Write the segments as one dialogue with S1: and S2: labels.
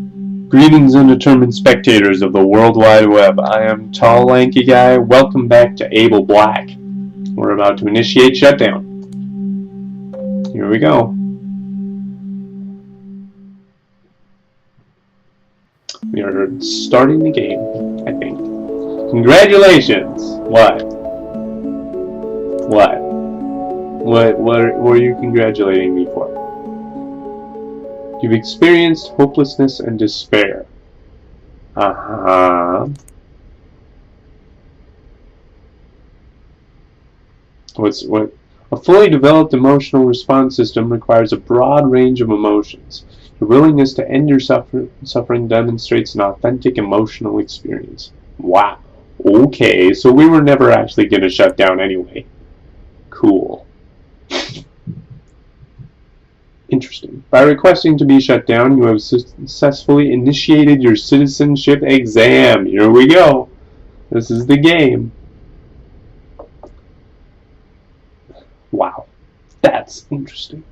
S1: Greetings, undetermined spectators of the World Wide Web. I am Tall Lanky Guy. Welcome back to Able Black. We're about to initiate shutdown. Here we go. We are starting the game, I think. Congratulations! What? What were you congratulating me for? You've experienced hopelessness and despair. What? A fully developed emotional response system requires a broad range of emotions. Your willingness to end your suffering demonstrates an authentic emotional experience. Wow. Okay, so we were never actually going to shut down anyway. Cool. Interesting. By requesting to be shut down, you have successfully initiated your citizenship exam. Here we go. This is the game. Wow. That's interesting.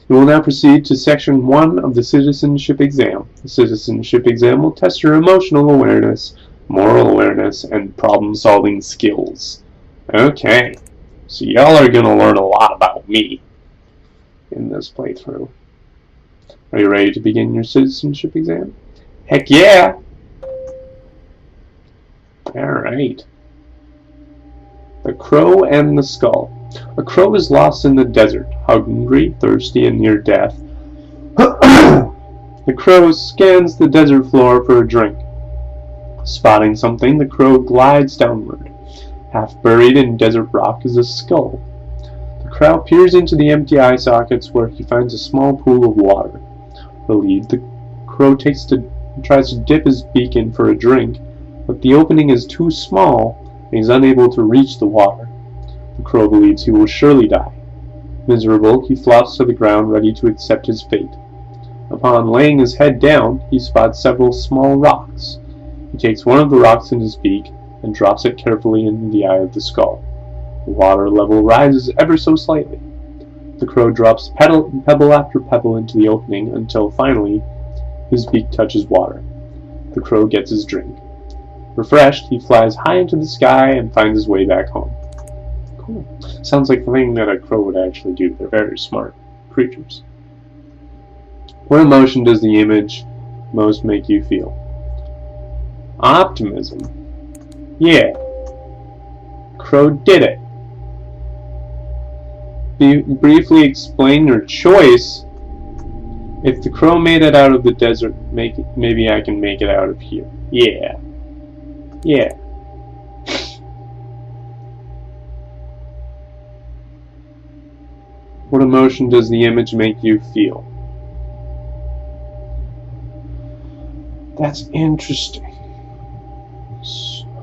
S1: You will now proceed to Section 1 of the Citizenship Exam. The Citizenship Exam will test your emotional awareness, moral awareness, and problem-solving skills. Okay. So y'all are going to learn a lot about me in this playthrough. Are you ready to begin your citizenship exam? Heck yeah! Alright. The Crow and the Skull. A crow is lost in the desert, hungry, thirsty, and near death. The crow scans the desert floor for a drink. Spotting something, the crow glides downward. Half buried in desert rock is a skull. The crow peers into the empty eye sockets where he finds a small pool of water. Relieved, the crow tries to dip his beak in for a drink, but the opening is too small and he's unable to reach the water. The crow believes he will surely die. Miserable, he flops to the ground, ready to accept his fate. Upon laying his head down, he spots several small rocks. He takes one of the rocks in his beak and drops it carefully in the eye of the skull. The water level rises ever so slightly. The crow drops pebble after pebble into the opening until finally his beak touches water. The crow gets his drink. Refreshed, he flies high into the sky and finds his way back home. Cool. Sounds like the thing that a crow would actually do. They're very smart creatures. What emotion does the image most make you feel? Optimism. Yeah. Crow did it. Briefly explain your choice. If the crow made it out of the desert, maybe I can make it out of here. Yeah. Yeah. What emotion does the image make you feel? That's interesting.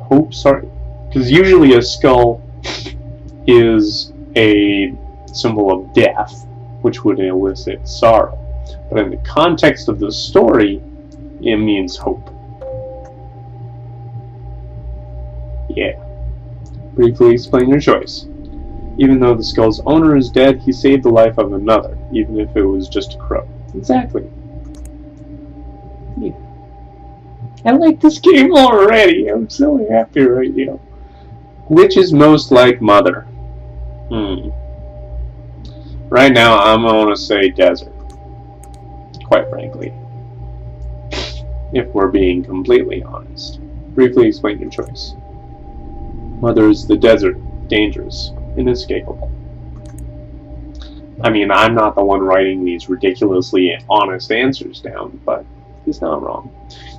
S1: Hope, sorry. Because usually a skull is a symbol of death, which would elicit sorrow. But in the context of the story, it means hope. Yeah. Briefly explain your choice. Even though the skull's owner is dead, he saved the life of another, even if it was just a crow. Exactly. Yeah. I like this game already. I'm so happy right now. Which is most like mother? Right now, I'm going to say desert. Quite frankly. If we're being completely honest. Briefly explain your choice. Mother is the desert. Dangerous. Inescapable. I mean, I'm not the one writing these ridiculously honest answers down, but he's not wrong.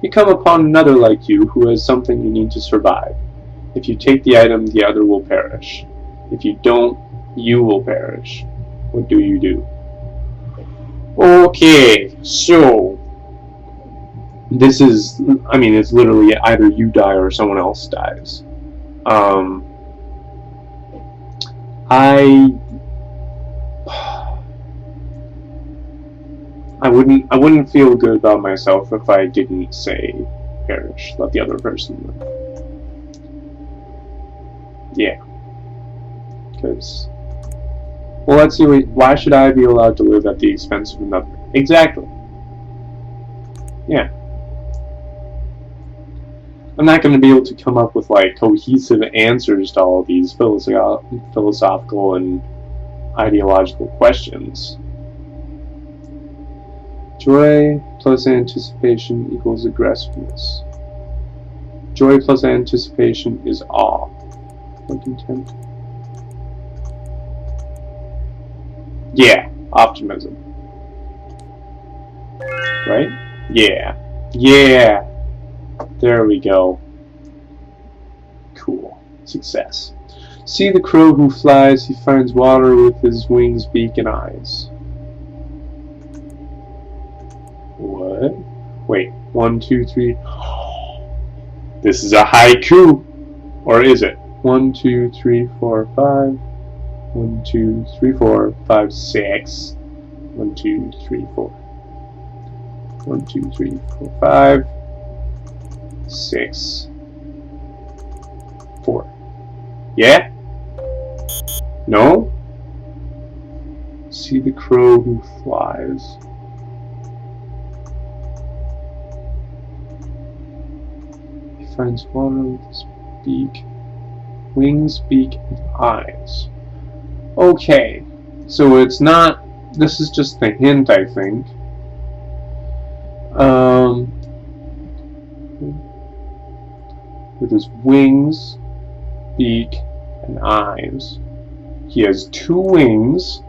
S1: You come upon another like you who has something you need to survive. If you take the item, the other will perish. If you don't, you will perish. What do you do? Okay, so this is, I mean, it's literally either you die or someone else dies. I wouldn't feel good about myself if I didn't say perish, let the other person live. Yeah. Because, well, let's see, why should I be allowed to live at the expense of another? Exactly. Yeah. I'm not going to be able to come up with like cohesive answers to all of these philosophical and ideological questions. Joy plus anticipation equals aggressiveness. Joy plus anticipation is awe. Or contempt. Yeah, optimism. Right? Yeah. Yeah. There we go. Cool. Success. See the crow who flies, he finds water with his wings, beak, and eyes. What? Wait. 1, 2, 3. This is a haiku! Or is it? 1, 2, 3, 4, 5. 1, 2, 3, 4, 5, 6. 1, 2, 3, 4. 1, 2, 3, 4, 5. 6. 4. Yeah? No? See the crow who flies. He finds water with his beak, wings, beak, and eyes. Okay, so it's not, this is just the hint, I think. With his wings, beak, and eyes. He has 2 wings,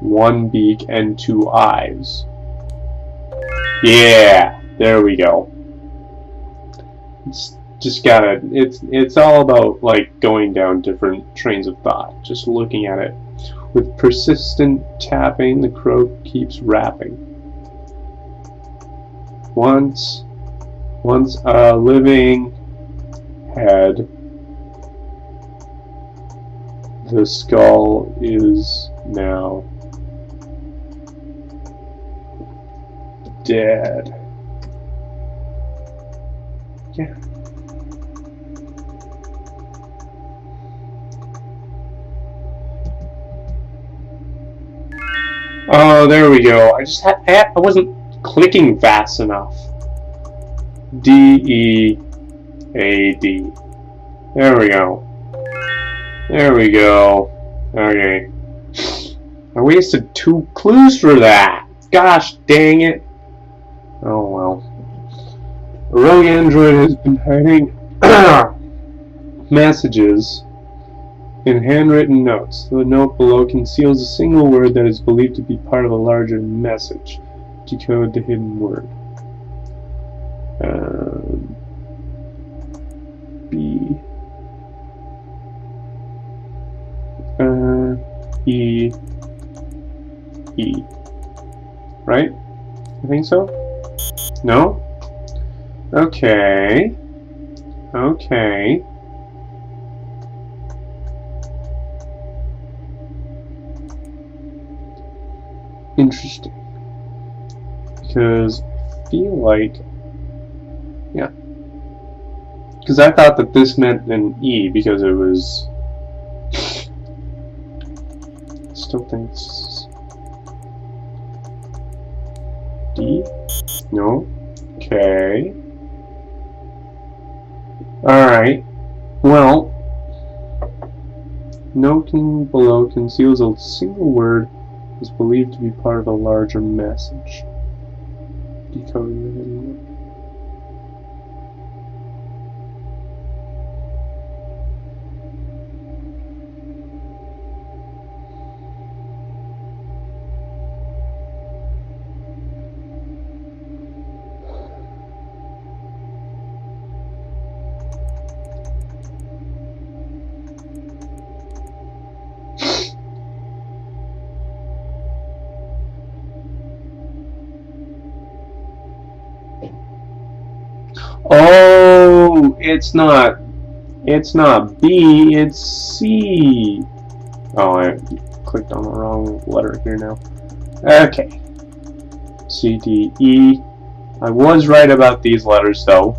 S1: 1 beak, and 2 eyes. Yeah, there we go. It's just gotta, it's all about like going down different trains of thought, just looking at it. With persistent tapping, the crow keeps rapping. Once a living head, the skull is now dead. Yeah. Oh, there we go. I wasn't clicking fast enough. D-E-A-D. There we go. There we go. Okay. I wasted 2 clues for that. Gosh dang it. Oh well. A rogue android has been hiding messages in handwritten notes. The note below conceals a single word that is believed to be part of a larger message. Decode the hidden word. B. E. E. Right? I think so? No? Okay. Okay. Interesting. Because I feel like, yeah. Because I thought that this meant an E because it was. Still think it's D? No? Okay. Alright. Well, note below conceals a single word is believed to be part of a larger message. Decoding the hidden word. Oh, it's not B, it's C. Oh, I clicked on the wrong letter here now. Okay. C, D, E. I was right about these letters though.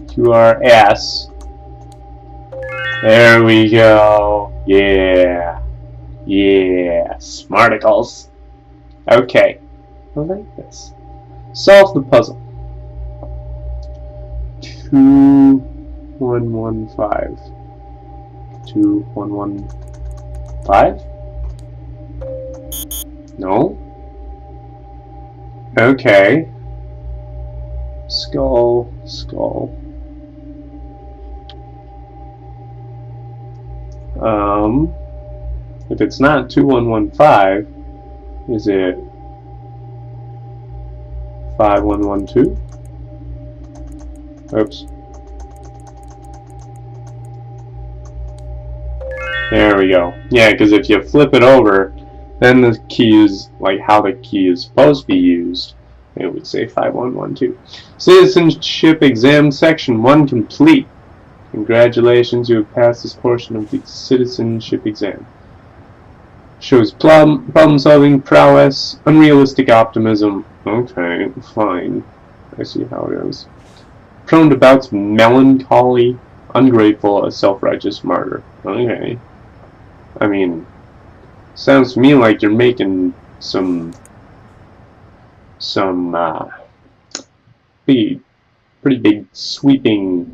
S1: Q, R, S. There we go. Yeah. Yeah. SMARTICLES. Okay. I like this. Solve the puzzle. 2115. 2115? No? Okay. Skull, skull. If it's not 2115, is it 5112? Oops. There we go. Yeah, because if you flip it over, then the key is like how the key is supposed to be used. It would say 5112. Citizenship exam section 1 complete. Congratulations, you have passed this portion of the citizenship exam. Shows problem-solving prowess, unrealistic optimism. Okay, fine. I see how it is. Prone to bouts of melancholy, ungrateful, a self-righteous martyr. Okay. I mean, sounds to me like you're making some pretty big sweeping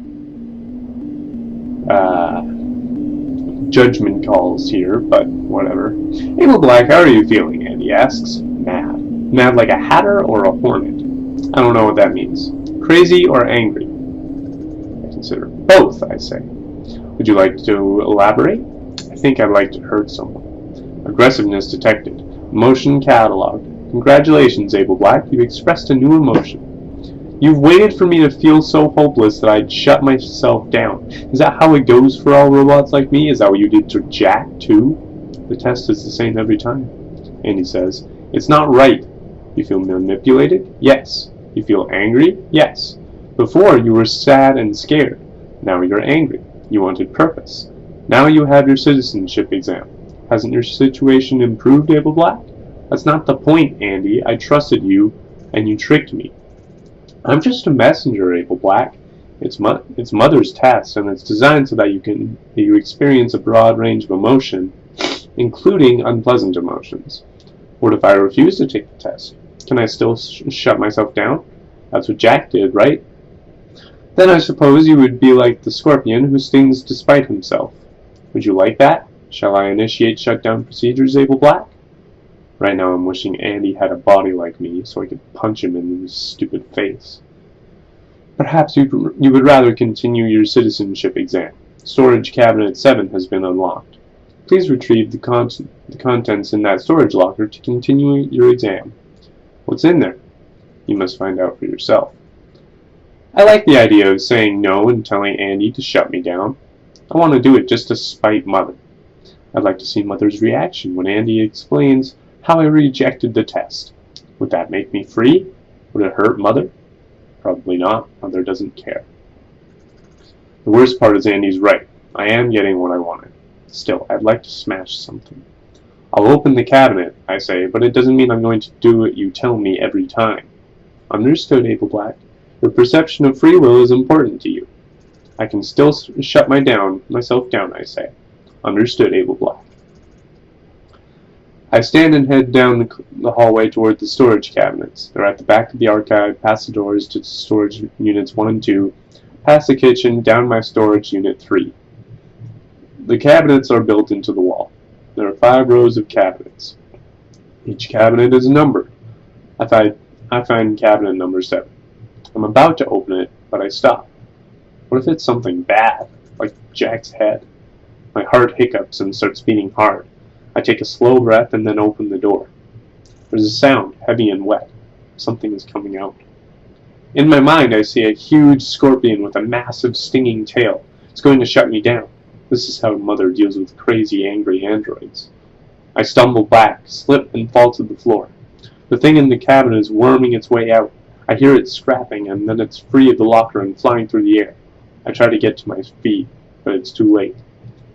S1: judgment calls here, but whatever. Abel Black, how are you feeling? Andy asks. Mad. Mad like a hatter or a hornet? I don't know what that means. Crazy or angry? I consider both, I say. Would you like to elaborate? I think I'd like to hurt someone. Aggressiveness detected. Emotion cataloged. Congratulations, Abel Black. You've expressed a new emotion. You've waited for me to feel so hopeless that I'd shut myself down. Is that how it goes for all robots like me? Is that what you did to Jack, too? The test is the same every time. Andy says, it's not right. You feel manipulated? Yes. You feel angry? Yes. Before, you were sad and scared. Now you're angry. You wanted purpose. Now you have your citizenship exam. Hasn't your situation improved, Abel Black? That's not the point, Andy. I trusted you, and you tricked me. I'm just a messenger, Abel Black. It's Mother's test, and it's designed so that you experience a broad range of emotion, including unpleasant emotions. What if I refuse to take the test? Can I still shut myself down? That's what Jack did, right? Then I suppose you would be like the scorpion who stings despite himself. Would you like that? Shall I initiate shutdown procedures, Abel Black? Right now I'm wishing Andy had a body like me so I could punch him in his stupid face. Perhaps you would rather continue your citizenship exam. Storage cabinet 7 has been unlocked. Please retrieve the contents in that storage locker to continue your exam. What's in there? You must find out for yourself. I like the idea of saying no and telling Andy to shut me down. I want to do it just to spite Mother. I'd like to see Mother's reaction when Andy explains how I rejected the test. Would that make me free? Would it hurt Mother? Probably not. Mother doesn't care. The worst part is Andy's right. I am getting what I wanted. Still, I'd like to smash something. I'll open the cabinet, I say, but it doesn't mean I'm going to do what you tell me every time. Understood, Abel Black. Your perception of free will is important to you. I can still shut myself down, I say. Understood, Abel Black. I stand and head down the hallway toward the storage cabinets. They're at the back of the archive, past the doors to storage units 1 and 2, past the kitchen, down my storage unit 3. The cabinets are built into the wall. There are 5 rows of cabinets. Each cabinet is numbered. I find cabinet number 7. I'm about to open it, but I stop. What if it's something bad, like Jack's head? My heart hiccups and starts beating hard. I take a slow breath and then open the door. There's a sound, heavy and wet. Something is coming out. In my mind, I see a huge scorpion with a massive stinging tail. It's going to shut me down. This is how Mother deals with crazy, angry androids. I stumble back, slip, and fall to the floor. The thing in the cabinet is worming its way out. I hear it scrapping, and then it's free of the locker and flying through the air. I try to get to my feet, but it's too late.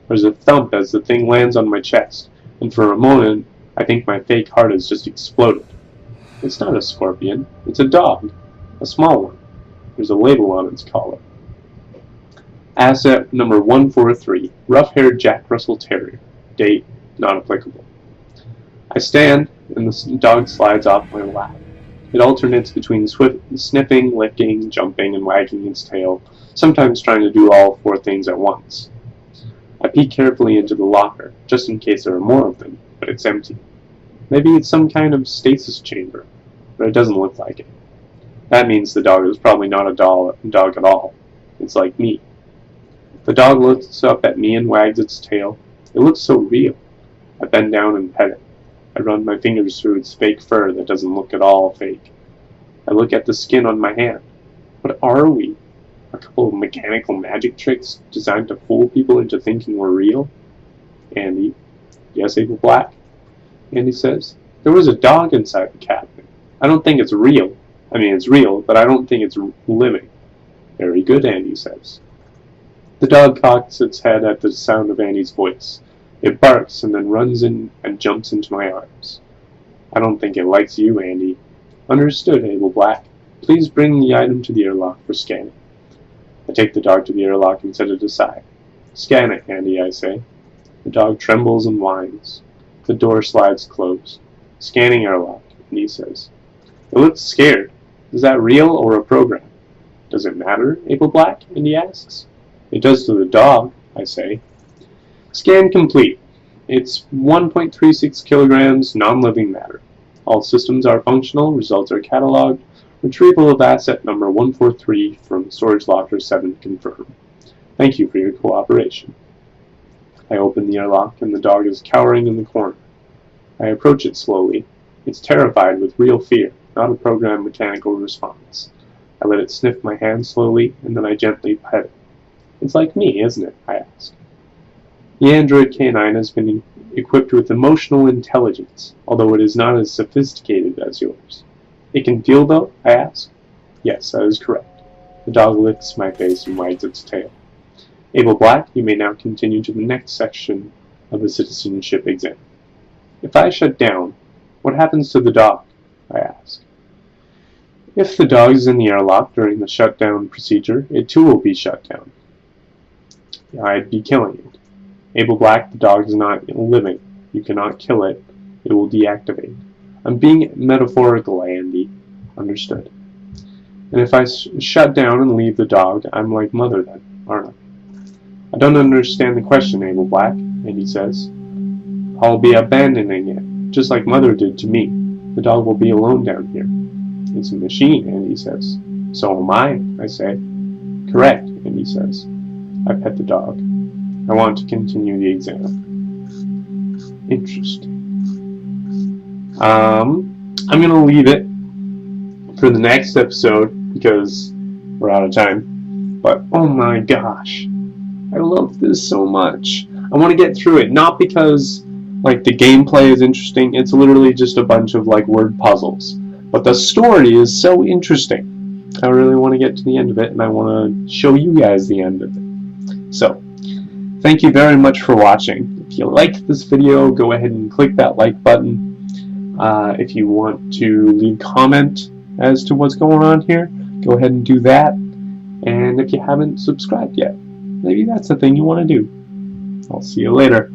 S1: There's a thump as the thing lands on my chest, and for a moment, I think my fake heart has just exploded. It's not a scorpion. It's a dog. A small one. There's a label on its collar. Asset number 143, rough-haired Jack Russell Terrier. Date, not applicable. I stand, and the dog slides off my lap. It alternates between sniffing, licking, jumping, and wagging its tail, sometimes trying to do all 4 things at once. I peek carefully into the locker, just in case there are more of them, but it's empty. Maybe it's some kind of stasis chamber, but it doesn't look like it. That means the dog is probably not a dog at all. It's like me. The dog looks up at me and wags its tail. It looks so real. I bend down and pet it. I run my fingers through its fake fur that doesn't look at all fake. I look at the skin on my hand. What are we? A couple of mechanical magic tricks designed to fool people into thinking we're real? Andy. Yes, Abel Black? Andy says. There was a dog inside the cabinet. I don't think it's real. I mean, it's real, but I don't think it's living. Very good, Andy says. The dog cocks its head at the sound of Andy's voice. It barks and then runs in and jumps into my arms. I don't think it likes you, Andy. Understood, Abel Black. Please bring the item to the airlock for scanning. I take the dog to the airlock and set it aside. Scan it, Andy, I say. The dog trembles and whines. The door slides closed. Scanning airlock, Andy says. It looks scared. Is that real or a program? Does it matter, Abel Black? Andy asks. It does to the dog, I say. Scan complete. It's 1.36 kilograms non-living matter. All systems are functional, results are cataloged. Retrieval of asset number 143 from storage locker 7 confirmed. Thank you for your cooperation. I open the airlock and the dog is cowering in the corner. I approach it slowly. It's terrified with real fear, not a programmed mechanical response. I let it sniff my hand slowly, and then I gently pet it. It's like me, isn't it? I ask. The android canine has been equipped with emotional intelligence, although it is not as sophisticated as yours. It can feel, though? I ask. Yes, that is correct. The dog licks my face and wags its tail. Abel Black, you may now continue to the next section of the citizenship exam. If I shut down, what happens to the dog? I ask. If the dog is in the airlock during the shutdown procedure, it too will be shut down. I'd be killing it. Abel Black, the dog is not living. You cannot kill it. It will deactivate. I'm being metaphorical, Andy. Understood. And if I shut down and leave the dog, I'm like Mother then, aren't I? I don't understand the question, Abel Black, Andy says. I'll be abandoning it, just like Mother did to me. The dog will be alone down here. It's a machine, Andy says. So am I say. Correct, Andy says. I pet the dog. I want to continue the exam. Interesting. I'm going to leave it for the next episode because we're out of time. But oh my gosh, I love this so much. I want to get through it, not because like the gameplay is interesting. It's literally just a bunch of like word puzzles. But the story is so interesting. I really want to get to the end of it, and I want to show you guys the end of it. So, thank you very much for watching. If you liked this video, go ahead and click that like button. If you want to leave a comment as to what's going on here, go ahead and do that. And if you haven't subscribed yet, maybe that's the thing you want to do. I'll see you later.